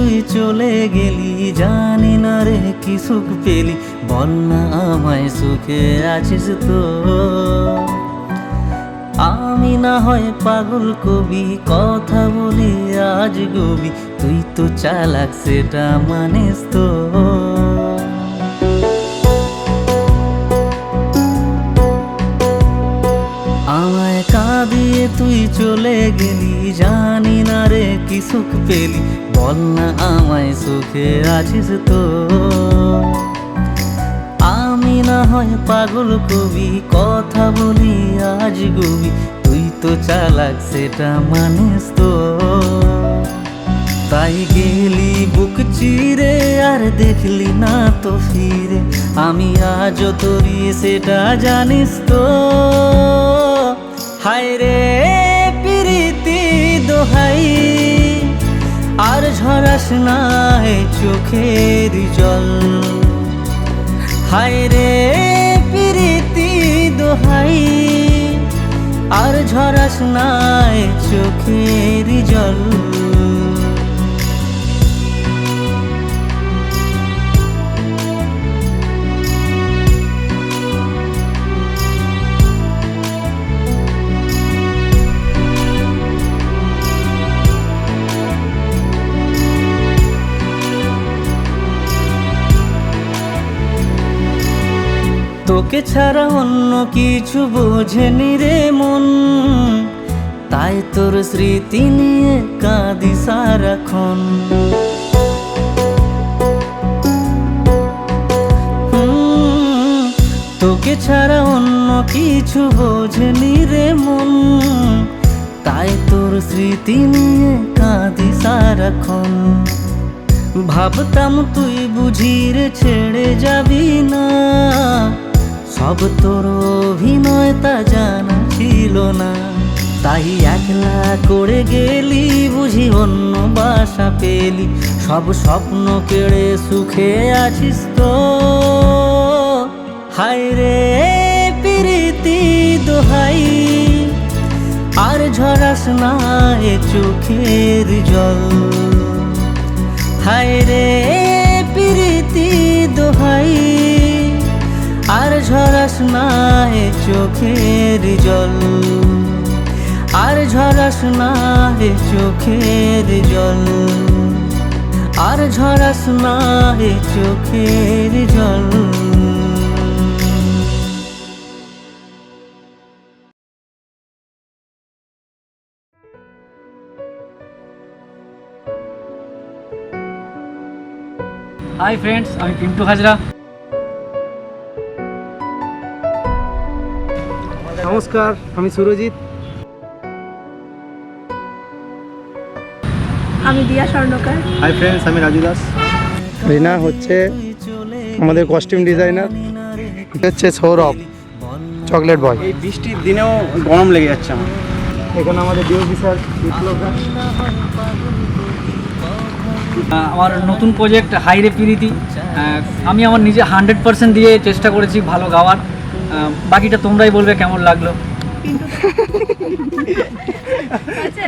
তুই চলে গেলি, জানি না রে কি সুখ পেলি, বল না আমায় সুখে আছিস তো। আমি না হয় পাগল কবি, কথা বলি আজ গবি, তুই তো চালাক সেটা মানিস তো। আমায় কাঁদিয়ে তুই চলে গেলি, জানি না রে কি সুখ পেলি, বল না আমায় সুখে আছিস তো। আমি না হয় পাগল কবি, কথা বলি আজ গবি, তুই তো চালাক সেটা মানিস তো। তাই গেলি বুক চিরে আর দেখলি না তো ফিরে, আমি আজও তোরি সেটা জানিস তো। হায় রে প্রীতি দোহাই, আর ঝরাস না এ চোখের জল। হায় রে প্রীতি দোহাই, আর ঝরাস না এ চোখের জল। তোকে ছাড়া অন্য কিছু বোঝেনি রে মন, তাই তোর স্মৃতি নিয়ে কাঁদি সারাক্ষণ। তোকে ছাড়া অন্য কিছু বোঝেনি রে মন, তাই তোর স্মৃতি নিয়ে কাঁদি সারাক্ষণ। ভাবতাম তুই বুঝি রে ছেড়ে যাবি না, সব তোর অভিনয় তা জানা ছিল না। তাই একলা করে গেলি বুঝি অন্য বাসা পেলি, সব স্বপ্ন কেড়ে সুখে আছিস তো। হায় রে প্রীতি দোহাই, আর ঝরাস না এ চোখের জল। হায় রে প্রীতি দোহাই, আর ঝরাস না এ চোখের জল। আর ঝরাস না এ চোখের জল। আর ঝরাস না এ চোখের জল। হাই ফ্রেন্ডস, আমি পিন্টু হাজরা। নমস্কার, আমি সুরজিৎ। আমি দিয়া স্বর্ণকার। হাই ফ্রেন্ডস, আমি রাজু দাস। রিনা হচ্ছে আমাদের কস্টিউম ডিজাইনার, হচ্ছে সৌরভ চকলেট বয়। এই বৃষ্টির দিনেও গরম লেগে যাচ্ছে আমার। এখানে আমাদের ডিওপি স্যার বিপ্লব দা। আমার নতুন প্রজেক্ট হাই রে প্রীতি, আমি আমার নিজে 100% দিয়ে চেষ্টা করেছি ভালো গাওয়ার। বাকিটা তোমরাই বলবে কেমন লাগলো। আচ্ছা,